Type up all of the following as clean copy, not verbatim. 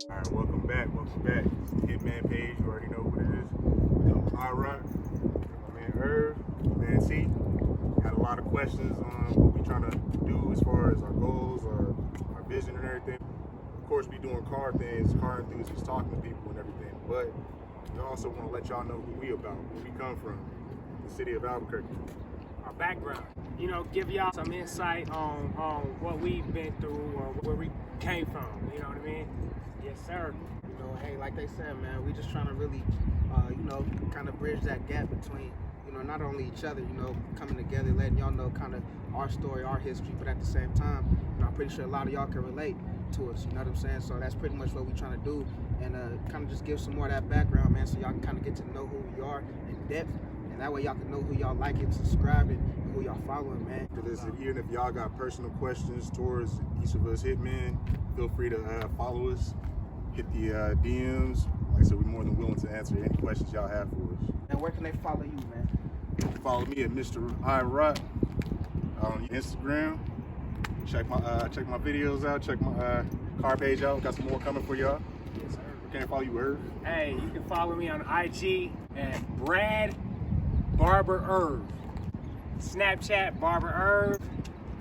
Alright, welcome back. It's the Hitman page. You already know what it is. We got my rock, my man Irv, my man C. Had a lot of questions on what we trying to do as far as our goals, our vision and everything. Of course, we doing car things, car enthusiasts, talking to people and everything. But we also want to let y'all know who we about, where we come from, the city of Albuquerque. Our background, give y'all some insight on what we've been through or where we came from, you know what I mean? Yes, sir. Hey, like they said, man, we just trying to really, kind of bridge that gap between, not only each other, coming together, letting y'all know kind of our story, our history, but at the same time, I'm pretty sure a lot of y'all can relate to us, you know what I'm saying? So that's pretty much what we're trying to do, and kind of just give some more of that background, man, so y'all can kind of get to know who we are in depth, and that way y'all can know who y'all like and subscribing, and who y'all following, man. Even if y'all got personal questions towards each of us Hitmen, feel free to follow us. Hit the DMs. Like I said, we're more than willing to answer any questions y'all have for us. And where can they follow you, man? Follow me at Mr. I Rock on Instagram. Check my videos out. Check my car page out. Got some more coming for y'all. Yes, sir. Can I follow you, Irv? Hey, you can follow me on IG at Brad Barber Irv. Snapchat Barber Irv.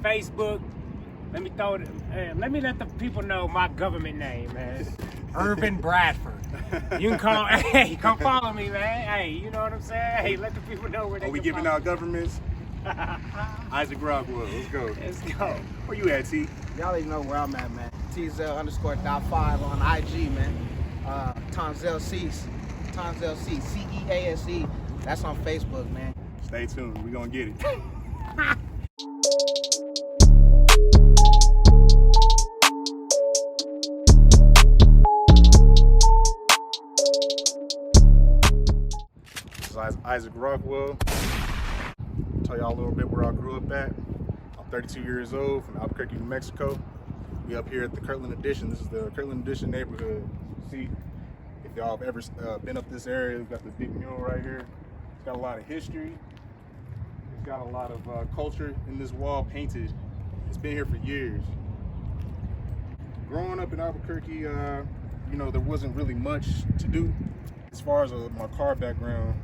Facebook. Let me let the people know my government name, man. Urban Bradford. You can come follow me, man. Hey, you know what I'm saying? Hey, let the people know where they Are we can giving follow out governments? Isaac Rockwell, let's go. Let's go. Where you at, T? Y'all already know where I'm at, man. TZL_.5 on IG, man. Tonzel Cease, CEASE. That's on Facebook, man. Stay tuned. We gonna get it. Isaac Rockwell. Tell y'all a little bit where I grew up at. I'm 32 years old from Albuquerque, New Mexico. We up here at the Kirtland Addition. This is the Kirtland Addition neighborhood. See, if y'all have ever been up this area, we've got the big mural right here. It's got a lot of history. It's got a lot of culture in this wall painted. It's been here for years. Growing up in Albuquerque, there wasn't really much to do. As far as my car background,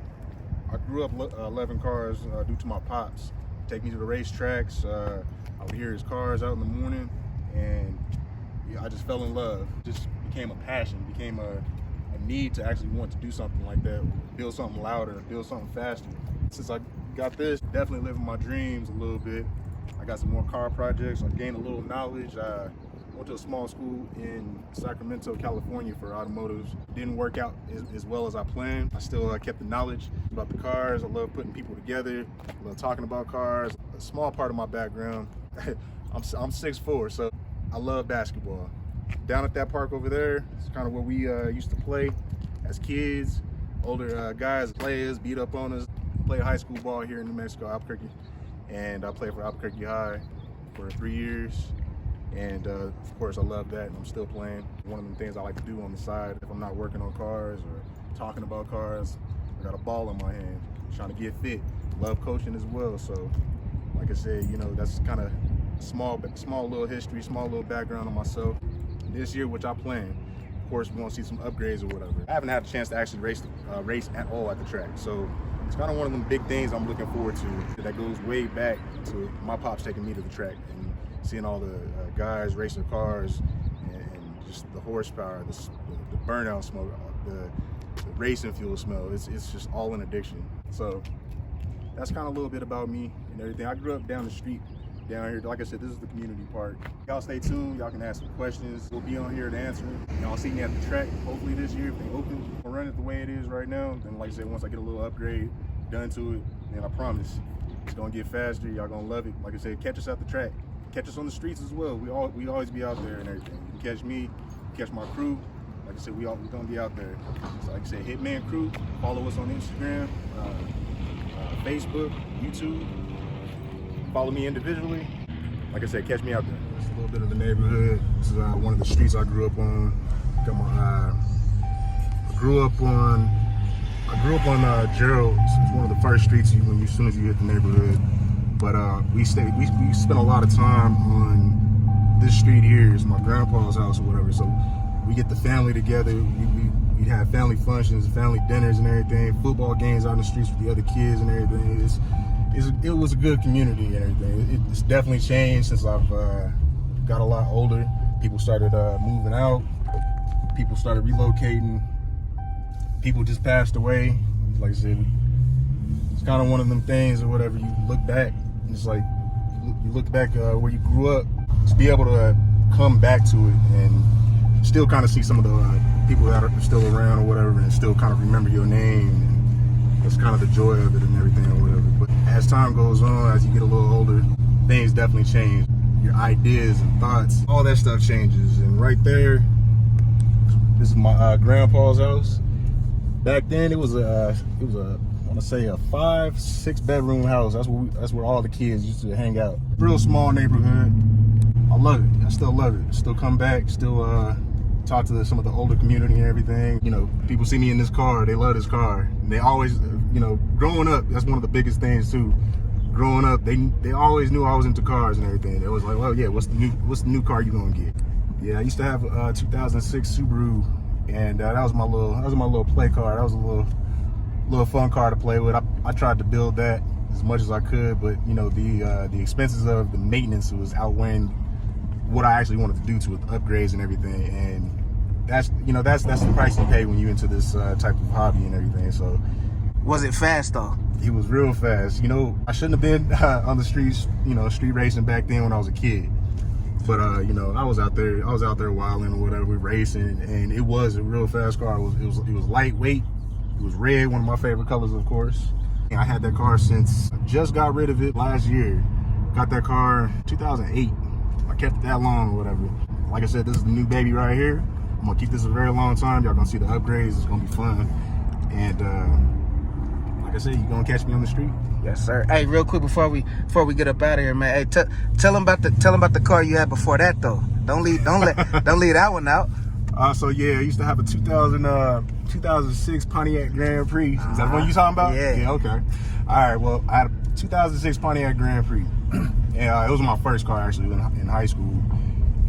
I grew up 11 cars due to my pops. Take me to the racetracks. I would hear his cars out in the morning, and I just fell in love. Just became a passion, became a need to actually want to do something like that, build something louder, build something faster. Since I got this, definitely living my dreams a little bit. I got some more car projects. I gained a little knowledge. I went to a small school in Sacramento, California for automotives. Didn't work out as well as I planned. I still kept the knowledge about the cars. I love putting people together. I love talking about cars. A small part of my background, I'm 6'4", so I love basketball. Down at that park over there, it's kind of where we used to play as kids. Older guys, players, beat up on us. Played high school ball here in New Mexico, Albuquerque. And I played for Albuquerque High for 3 years. And of course, I love that, and I'm still playing. One of the things I like to do on the side, if I'm not working on cars or talking about cars, I got a ball in my hand, trying to get fit. Love coaching as well. So, like I said, that's kind of small little history, small little background on myself. This year, which I plan, of course, we're gonna see some upgrades or whatever. I haven't had a chance to actually race at all at the track, so it's kind of one of them big things I'm looking forward to. That goes way back to my pops taking me to the track and seeing all the guys racing cars and just the horsepower, the burnout smoke, the racing fuel smell. It's just all an addiction. So that's kind of a little bit about me and everything. I grew up down the street down here. Like I said, this is the community park. Y'all stay tuned. Y'all can ask some questions. We'll be on here to answer. Y'all see me at the track hopefully this year if they open. We'll run it the way it is right now. Then like I said, once I get a little upgrade done to it, then I promise it's gonna get faster. Y'all gonna love it. Like I said, catch us at the track. Catch us on the streets as well. We always be out there and everything. You can catch me, catch my crew. Like I said, we gonna be out there. So like I said, Hitman Crew. Follow us on Instagram, Facebook, YouTube. Follow me individually. Like I said, catch me out there. This is a little bit of the neighborhood. This is one of the streets I grew up on. Got my I grew up on Gerald. It's one of the first streets as soon as you hit the neighborhood. But we spent a lot of time on this street here. It's my grandpa's house or whatever. So we get the family together. We'd have family functions, family dinners and everything, football games out in the streets with the other kids and everything. It was a good community and everything. It's definitely changed since I've got a lot older. People started moving out. People started relocating. People just passed away. Like I said, it's kind of one of them things or whatever. You look back, and it's like you look back where you grew up, to be able to come back to it and still kind of see some of the people that are still around or whatever, and still kind of remember your name. And that's kind of the joy of it and everything or whatever. But as time goes on, as you get a little older, things definitely change. Your ideas and thoughts, all that stuff changes. And right there, this is my grandpa's house. Back then, it was a I want to say a 5-6 bedroom house. That's where all the kids used to hang out. Real small neighborhood. I love it. I still love it. Still come back. Still talk to some of the older community and everything. You know, people see me in this car. They love this car. And they always, you know, growing up, that's one of the biggest things too. Growing up, they always knew I was into cars and everything. They was like, well, yeah, what's the new car you gonna get? Yeah, I used to have a 2006 Subaru, and that was my little play car. That was a little fun car to play with. I tried to build that as much as I could, but you know, the expenses of the maintenance was outweighing what I actually wanted to do to it, the upgrades and everything. And that's the price you pay when you're into this type of hobby and everything. So, Was it fast though? It was real fast. You know, I shouldn't have been on the streets, you know, street racing back then when I was a kid. But you know, I was out there wilding or whatever, racing, and it was a real fast car. It was lightweight. It was red, one of my favorite colors, of course. And I had that car since I just got rid of it last year. Got that car 2008. I kept it that long or whatever. Like I said, this is the new baby right here. I'm gonna keep this a very long time. Y'all gonna see the upgrades. It's gonna be fun. And like I said, you gonna catch me on the street. Yes, sir. Hey, real quick before we get up out of here, man. Hey, tell them about the car you had before that though. Don't leave that one out. So yeah, I used to have a 2006 Pontiac Grand Prix. Is that the one you talking about? Yeah. Yeah. Okay. All right. Well, I had a 2006 Pontiac Grand Prix, and it was my first car actually in high school.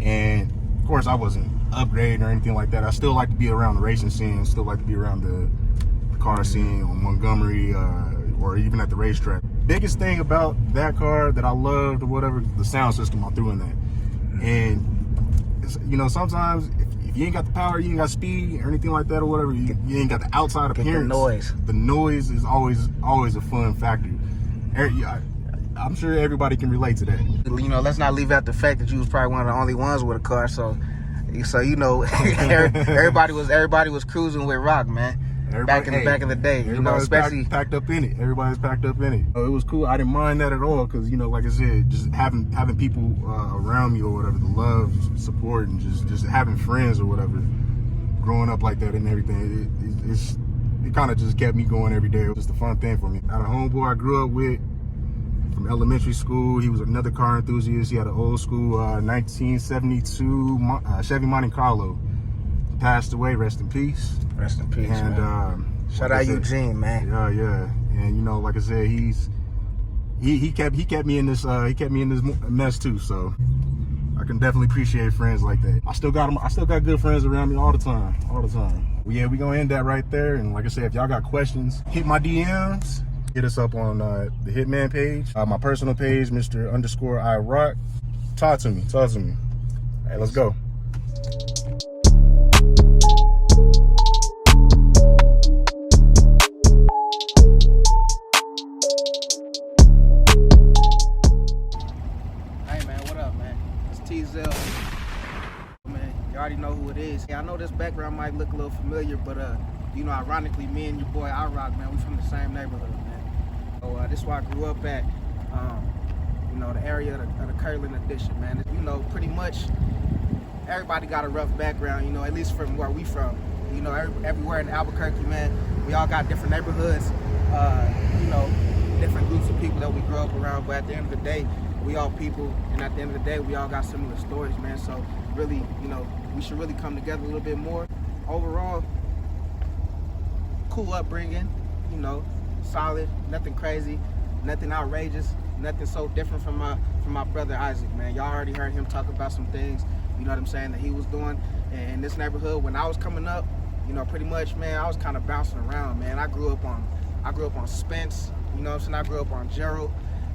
And of course, I wasn't upgrading or anything like that. I still like to be around the racing scene. Still like to be around the car scene on Montgomery or even at the racetrack. Biggest thing about that car that I loved or whatever, the sound system I threw in that. And it's, you know, sometimes if you ain't got the power, you ain't got speed or anything like that or whatever, you ain't got the outside appearance. The noise is always a fun factor. I'm sure everybody can relate to that. You know, let's not leave out the fact that you was probably one of the only ones with a car. So you know, everybody was cruising with Rock, man. Back in the day, you know, especially packed up in it. Everybody's packed up in it. It was cool. I didn't mind that at all because, you know, like I said, just having people around me or whatever, the love, support, and just having friends or whatever, growing up like that and everything, it kind of just kept me going every day. It was just a fun thing for me. I had a homeboy I grew up with from elementary school. He was another car enthusiast. He had an old school 1972 Chevy Monte Carlo. Passed away, rest in peace. Rest in peace, and man. Shout out Eugene, man. Yeah. And you know, like I said, he kept me in this mess too. So I can definitely appreciate friends like that. I still got good friends around me all the time. Well, yeah, we gonna end that right there. And like I said, if y'all got questions, hit my DMs. Hit us up on the Hitman page, my personal page, Mr._IRock. Talk to me. Hey, let's go. Man, you already know who it is. I know this background might look a little familiar, but you know, ironically, me and your boy IRock, man, we from the same neighborhood, man. So this is where I grew up at. You know, the area of the Kirtland Addition, man. You know, pretty much everybody got a rough background. You know, at least from where we from. You know, everywhere in Albuquerque, man, we all got different neighborhoods. You know, different groups of people that we grew up around. But at the end of the day, we all people, and at the end of the day, we all got similar stories, man. So really, you know, we should really come together a little bit more. Overall, cool upbringing, you know, solid, nothing crazy, nothing outrageous. nothing so different from my brother Isaac, man. Y'all already heard him talk about some things, you know what I'm saying, that he was doing in this neighborhood when I was coming up. You know, pretty much, man, I was kind of bouncing around, man. I grew up on Spence, you know what I'm saying. I grew up on Gerald.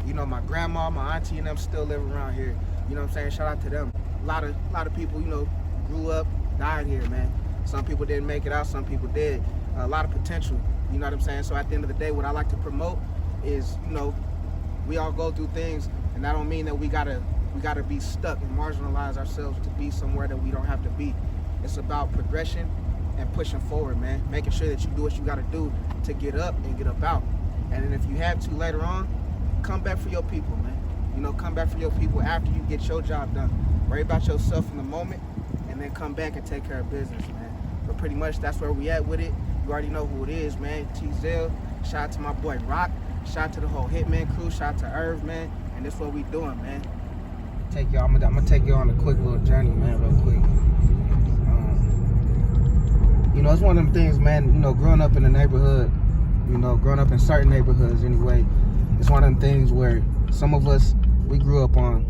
You know, my grandma, my auntie, and them still live around here. You know what I'm saying? Shout out to them. A lot of people, you know, grew up, died here, man. Some people didn't make it out, some people did. A lot of potential, you know what I'm saying? So at the end of the day, what I like to promote is, you know, we all go through things, and that don't mean that we gotta be stuck and marginalize ourselves to be somewhere that we don't have to be. It's about progression and pushing forward, man. Making sure that you do what you gotta do to get up and get up out. And then if you have to later on, come back for your people, man. You know, come back for your people after you get your job done. Worry about yourself in the moment, and then come back and take care of business, man. But pretty much that's where we at with it. You already know who it is, man. T-Zell. Shout out to my boy Rock. Shout out to the whole Hitman crew. Shout out to Irv, man. And this what we doing, man. I'm gonna take you on a quick little journey, man, real quick. You know, it's one of them things, man. You know, growing up in the neighborhood, you know, growing up in certain neighborhoods anyway, it's one of them things where some of us, we grew up on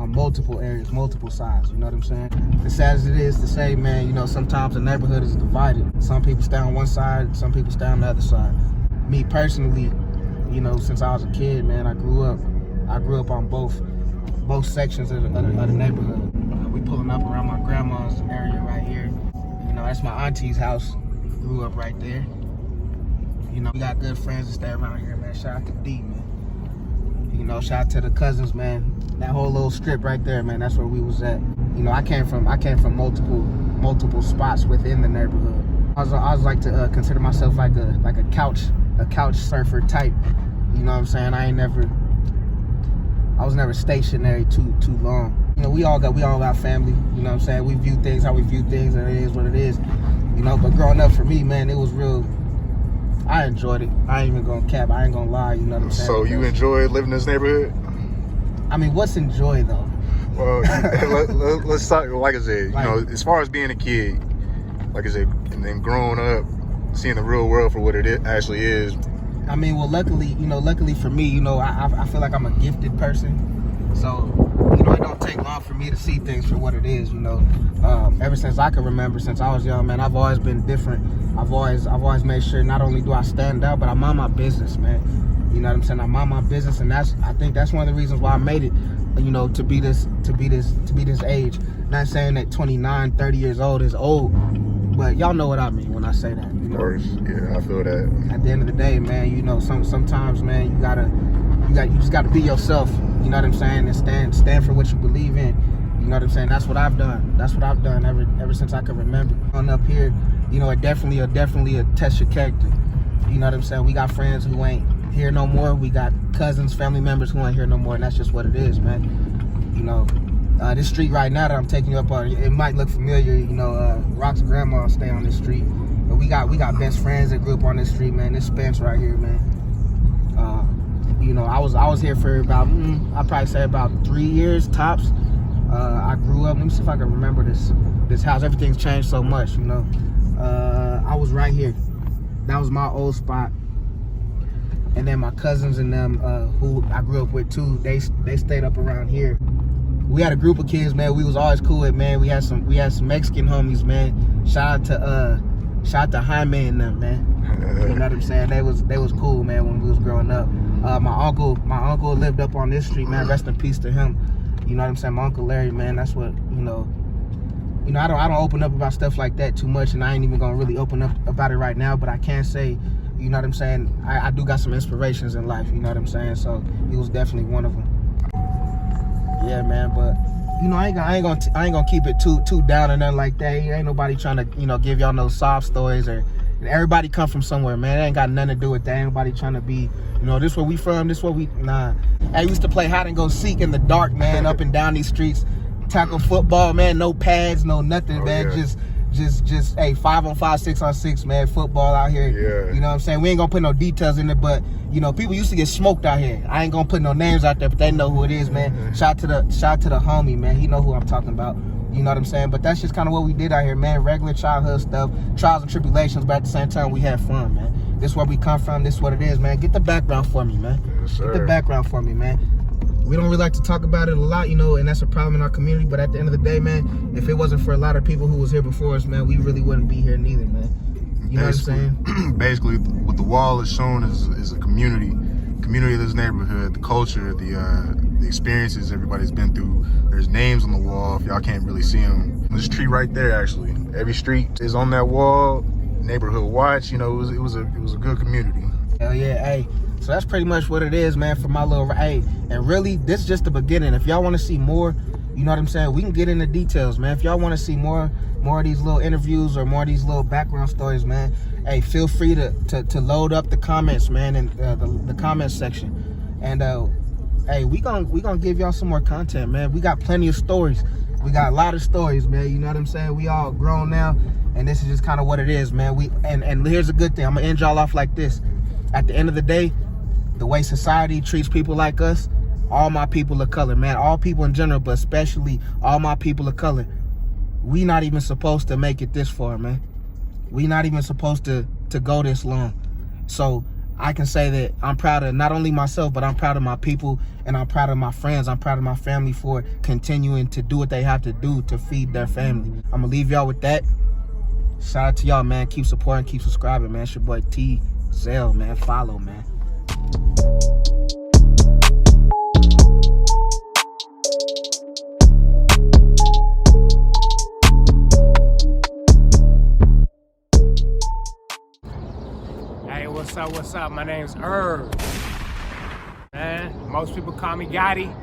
multiple areas, multiple sides, you know what I'm saying? As sad as it is to say, man, you know, sometimes the neighborhood is divided. Some people stay on one side, some people stay on the other side. Me personally, you know, since I was a kid, man, I grew up on both sections of the neighborhood. We pulling up around my grandma's area right here. You know, that's my auntie's house. Grew up right there. You know, we got good friends that stay around here, man. Shout out to D, man. You know, shout out to the cousins, man. That whole little strip right there, man, that's where we was at. You know, I came from multiple spots within the neighborhood. I was like to consider myself like a couch surfer type. You know what I'm saying? I was never stationary too long. You know, we all got family, you know what I'm saying? We view things how we view things, and it is what it is. You know, but growing up for me, man, it was real. I enjoyed it. I ain't even gonna cap. I ain't gonna lie. You know what I'm saying? So you enjoy living in this neighborhood? I mean, what's enjoy though? Well, let's talk. Like I said, you know, as far as being a kid, like I said, and then growing up, seeing the real world for what it actually is. I mean, well, luckily for me, you know, I feel like I'm a gifted person. So, you know, it don't take long for me to see things for what it is, you know. Ever since I can remember, since I was young, man, I've always been different. I've always made sure not only do I stand out, but I mind my business, man. You know what I'm saying? I mind my business, and I think that's one of the reasons why I made it, you know, to be this age. Not saying that 29, 30 years old is old, but y'all know what I mean when I say that. You know? Of course, yeah, I feel that. At the end of the day, man, you know, sometimes, man, you just gotta be yourself. You know what I'm saying? And stand for what you believe in. You know what I'm saying? That's what I've done. That's what I've done ever since I can remember. On up here, you know, it definitely test your character. You know what I'm saying? We got friends who ain't here no more. We got cousins, family members who ain't here no more, and that's just what it is, man. You know, this street right now that I'm taking you up on, it might look familiar. You know, Rock's grandma stay on this street, but we got best friends that grew up on this street, man. This Spence right here, man. You know, I was here for about I'd probably say about 3 years tops. I grew up. Let me see if I can remember this house. Everything's changed so much, you know. I was right here. That was my old spot. And then my cousins and them, who I grew up with too, they stayed up around here. We had a group of kids, man. We was always cool with, man. We had some Mexican homies, man. Shout out to Hitmen and them, man. You know what I'm saying? They was cool, man, when we was growing up. My uncle lived up on this street, man. Rest in peace to him. You know what I'm saying? My Uncle Larry, man. That's what, you know, I don't open up about stuff like that too much, and I ain't even gonna really open up about it right now. But I can say, you know what I'm saying, I do got some inspirations in life. You know what I'm saying? So he was definitely one of them. Yeah, man. But you know, I ain't gonna keep it too down or nothing like that. Ain't nobody trying to, you know, give y'all no sob stories, or everybody come from somewhere, man. It ain't got nothing to do with that. Ain't nobody trying to be, you know, this where we from, this where we, nah. I used to play hide and go seek in the dark, man, up and down these streets. Tackle football, man, no pads, no nothing, man. Yeah. Just hey, 5-on-5, 6-on-6, man, football out here. Yeah. You know what I'm saying? We ain't gonna put no details in it, but you know, people used to get smoked out here. I ain't gonna put no names out there, but they know who it is, man. Shout out to the homie, man. He know who I'm talking about. You know what I'm saying? But that's just kind of what we did out here, man. Regular childhood stuff, trials and tribulations, but at the same time, we had fun, man. This is where we come from. This is what it is, man. Get the background for me, man. Yes, sir. Get the background for me, man. We don't really like to talk about it a lot, you know, and that's a problem in our community. But at the end of the day, man, if it wasn't for a lot of people who was here before us, man, we really wouldn't be here neither, man. You know what I'm saying? Basically, what the wall is showing is a community of this neighborhood, the culture, the experiences everybody's been through. There's names on the wall if y'all can't really see them. There's a tree right there, actually. Every street is on that wall. Neighborhood watch, you know, it was a good community. Hell yeah, hey. So that's pretty much what it is, man, for my little, hey. And really, this is just the beginning. If y'all want to see more, you know what I'm saying, we can get into details, man. If y'all want to see more of these little interviews or more of these little background stories, man, hey, feel free to load up the comments, man, in the comments section. And hey, we gonna give y'all some more content, man. We got plenty of stories. We got a lot of stories, man. You know what I'm saying? We all grown now, and this is just kind of what it is, man. And here's a good thing. I'm gonna end y'all off like this. At the end of the day, the way society treats people like us, all my people of color, man, all people in general, but especially all my people of color, we not even supposed to make it this far, man. We not even supposed to go this long. So I can say that I'm proud of not only myself, but I'm proud of my people, and I'm proud of my friends. I'm proud of my family for continuing to do what they have to do to feed their family. I'm gonna leave y'all with that. Shout out to y'all, man. Keep supporting, keep subscribing, man. It's your boy T Zell, man. Follow, man. Hey, what's up? My name's Irv. Man, most people call me Gotti,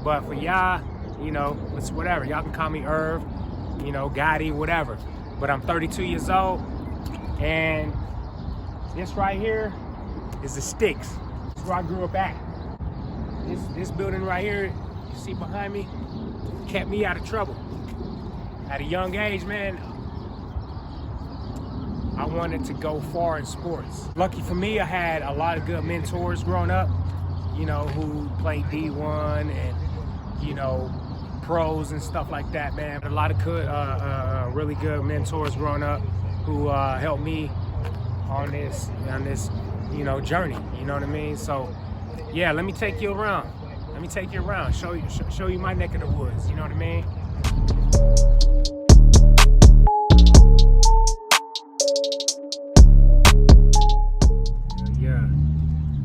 but for y'all, you know, it's whatever. Y'all can call me Irv, you know, Gotti, whatever. But I'm 32 years old, and this right here is the Sticks. This is where I grew up at. This building right here, you see behind me, kept me out of trouble. At a young age, man, I wanted to go far in sports. Lucky for me, I had a lot of good mentors growing up, you know, who played D1 and, you know, pros and stuff like that, man. A lot of good, really good mentors growing up who helped me on this, you know, journey. You know what I mean? So, yeah, let me take you around. Let me take you around. Show you my neck of the woods. You know what I mean?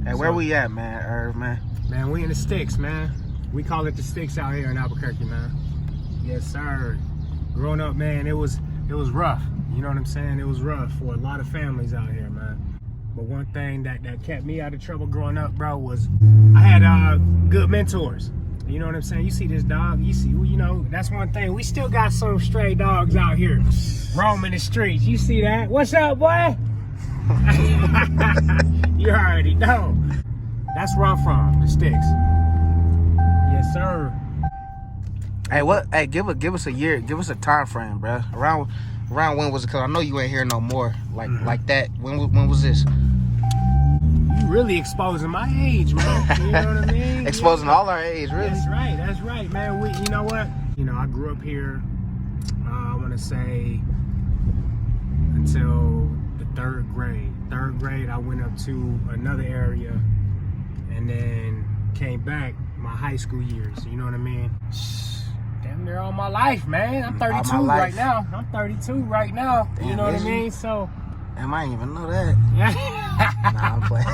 Hey, where we at, man, Irv, man? Man, we in the Sticks, man. We call it the Sticks out here in Albuquerque, man. Yes, sir. Growing up, man, it was rough. You know what I'm saying? It was rough for a lot of families out here, man. But one thing that kept me out of trouble growing up, bro, was I had good mentors. You know what I'm saying? You see this dog, you know, that's one thing. We still got some stray dogs out here roaming the streets. You see that? What's up, boy? You already know. That's where I'm from, the Sticks. Yes, sir. Hey, what? Hey, give us a year. Give us a time frame, bro. Around when was it? Cause I know you ain't here no more like that. When was this? You really exposing my age, man. You know what I mean? Exposing all our age, really. That's right, man. You know what? You know, I grew up here. I want to say until the third grade. Third grade, I went up to another area, and then came back my high school years. You know what I mean? Damn near all my life, man. I'm 32 right now. I'm 32 right now. Damn, you know what I mean? So. Damn, I didn't even know that. Yeah. Nah, I'm playing.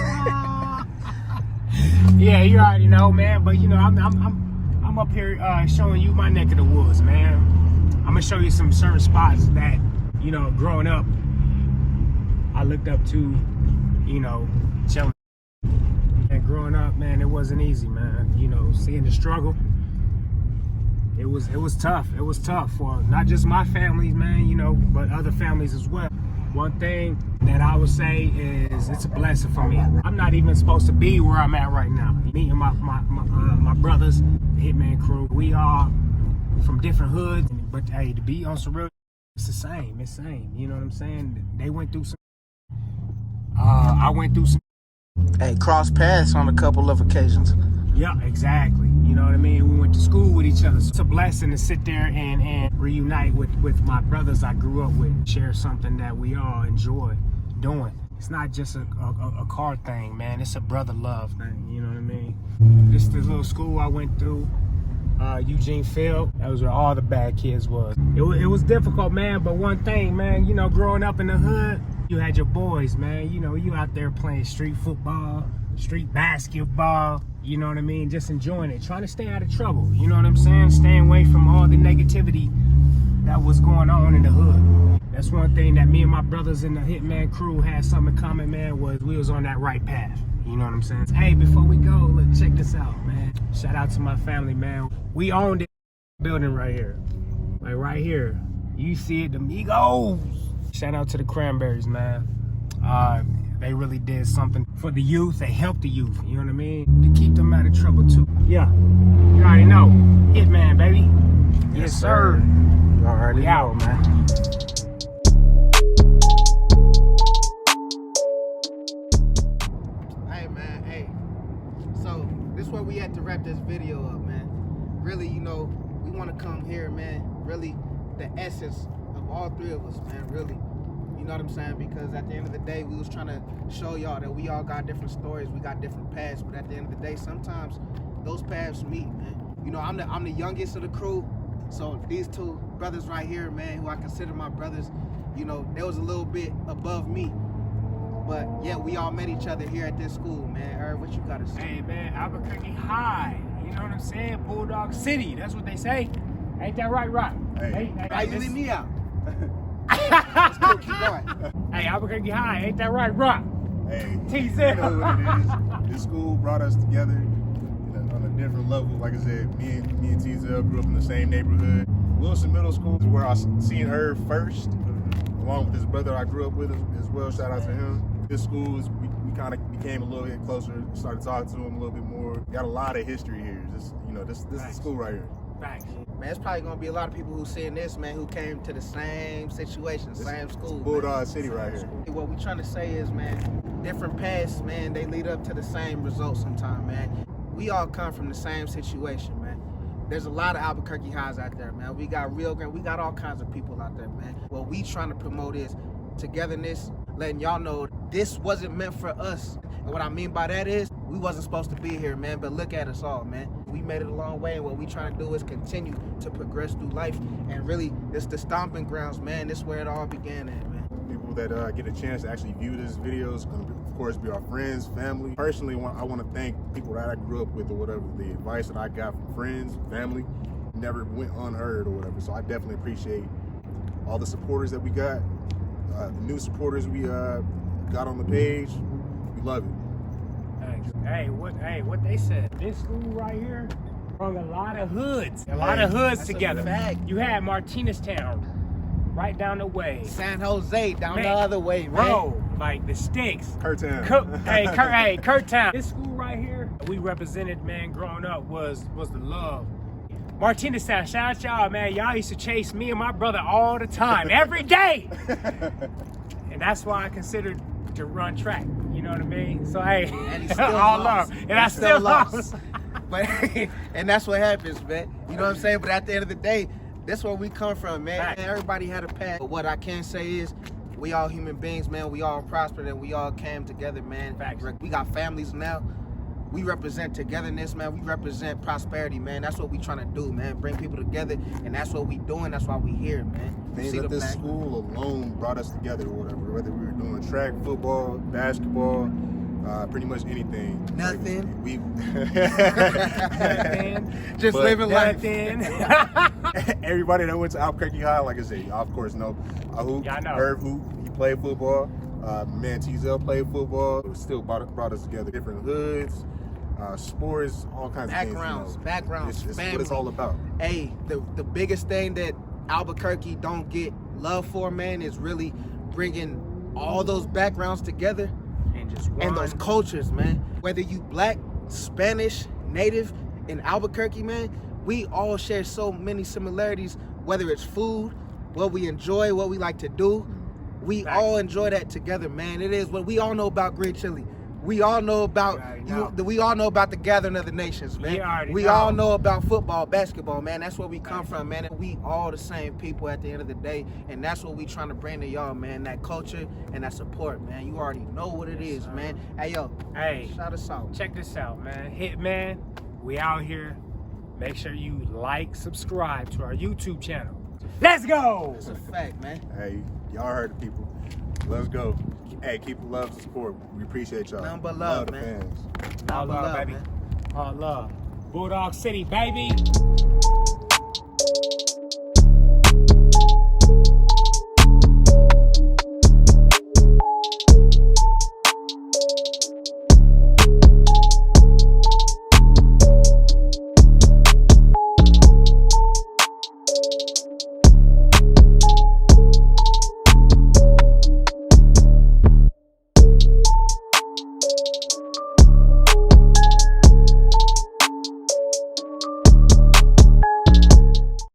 Yeah, you already know, man. But you know, I'm up here showing you my neck of the woods, man. I'm gonna show you some certain spots that, you know, growing up, I looked up to, you know, chilling. And growing up, man, it wasn't easy, man. You know, seeing the struggle, it was tough. It was tough for not just my family, man, you know, but other families as well. One thing that I would say is it's a blessing for me. I'm not even supposed to be where I'm at right now. Me and my brothers, the Hitman crew, we are from different hoods, but hey, to be on some real, it's the same. It's the same. You know what I'm saying? They went through some. I went through some. Hey, cross paths on a couple of occasions. Yeah, exactly. You know what I mean? We went to school with each other. So it's a blessing to sit there and reunite with my brothers I grew up with. Share something that we all enjoy doing. It's not just a car thing, man. It's a brother love thing. You know what I mean? This is the little school I went through. Eugene Field. That was where all the bad kids was. It was difficult, man. But one thing, man, you know, growing up in the hood, you had your boys, man. You know, you out there playing street football, street basketball. You know what I mean? Just enjoying it, trying to stay out of trouble. You know what I'm saying? Staying away from all the negativity that was going on in the hood. That's one thing that me and my brothers in the Hitman crew had something in common, man, was we was on that right path. You know what I'm saying? Hey, before we go, look, check this out, man. Shout out to my family, man. We owned this building right here. Like right here. You see it, the Migos. Shout out to the Cranberries, man. They really did something for the youth. They helped the youth, you know what I mean? To keep them out of trouble too. Yeah, you already know. Hitman, baby. Yes, sir. You already We know, out, man. Hey man, hey. So this is where we had to wrap this video up, man. Really, you know, we want to come here, man. Really, the essence of all three of us, man. Really, you know what I'm saying? Because at the end of the day, we was trying to show y'all that we all got different stories, we got different paths. But at the end of the day, sometimes those paths meet, man. You know, I'm the youngest of the crew, so these two brothers right here, man, who I consider my brothers, you know, they was a little bit above me. But yeah, we all met each other here at this school, man. Irv, what you gotta say? Hey, man, Albuquerque High. You know what I'm saying? Bulldog City. That's what they say. Ain't that right, Rock? Hey. Why you leave me out? Let's go, keep going. Hey, Albuquerque High. Ain't that right, Rock? Hey, TZ. you know what it is. This school brought us together on a different level. Like I said, me and TZ grew up in the same neighborhood. Wilson Middle School is where I seen her first, along with his brother I grew up with as well. Shout out to him. This school is we kind of became a little bit closer, started talking to him a little bit more. Got a lot of history here. This is the school right here. Thanks. Man, it's probably gonna be a lot of people who seeing this, man, who came to the same situation, same school. Bulldog City right here. What we trying to say is, man, different paths, man, they lead up to the same result sometime, man. We all come from the same situation, man. There's a lot of Albuquerque Highs out there, man. We got Rio Grande, we got all kinds of people out there, man. What we trying to promote is togetherness, letting y'all know this wasn't meant for us. And what I mean by that is, we wasn't supposed to be here, man, but look at us all, man. We made it a long way, and what we trying to do is continue to progress through life. And really, this the stomping grounds, man. This is where it all began at, man. People that get a chance to actually view this video is going to, of course, be our friends, family. Personally, I want to thank people that I grew up with or whatever. The advice that I got from friends, family, never went unheard or whatever. So I definitely appreciate all the supporters that we got, the new supporters we got on the page. We love it. Thanks. Hey, what they said? This school right here brought a lot of hoods. A lot of hoods That's together. a fact. You had Martinez Town right down the way. San Jose down Man, the other way, man. Bro, like the sticks. Kurtown. Kurtown. This school right here, we represented, man, growing up was the love. Martinez Town, shout out y'all, man. Y'all used to chase me and my brother all the time, every day. And that's why I considered to run track. You know what I mean? So hey, And he still all lost. love. And I still lost. But and that's what happens, man. You know what I'm saying? But at the end of the day, that's where we come from, man. Right. Everybody had a path. But what I can say is, we all human beings, man. We all prospered and we all came together, man. Facts. We got families now. We represent togetherness, man. We represent prosperity, man. That's what we trying to do, man. Bring people together, and that's what we doing. That's why we here, man. You Things see that the this black- school alone brought us together or whatever. Whether we were doing track, football, basketball, pretty much anything. Nothing. We Just But living life. everybody that went to Albuquerque High, like I said, y'all of course know. Hoop, Yeah, I know. Irv Hoop, he played football. Man, TZL played football. It still brought us together. Different hoods, sports, all kinds of Backgrounds, things. backgrounds, It's what family. it's all about. Hey, the biggest thing that Albuquerque don't get love for, man, is really bringing all those backgrounds together And just and those cultures, man. Whether you black, Spanish, native in Albuquerque, man, we all share so many similarities, whether it's food, what we enjoy, what we like to do. We Facts. all enjoy that together, man. It is what we all know about green chili. We all know about You already know. we all know about the gathering of the nations, man. You already We know. all know about football, basketball, man. That's where we come from, man. We all the same people at the end of the day, and that's what we trying to bring to y'all, man. That culture and that support, man. You already know what it is, man. Hey, yo, Hey, shout us out. check this out, man. Hitman, we out here. Make sure you like, subscribe to our YouTube channel. Let's go! It's a fact, man. Hey, y'all heard the people. Let's go. Hey, keep the love and support. We appreciate y'all. Nothing but love, the man. fans. All Nothing but love, love, baby. man. All love. Bulldog City, baby.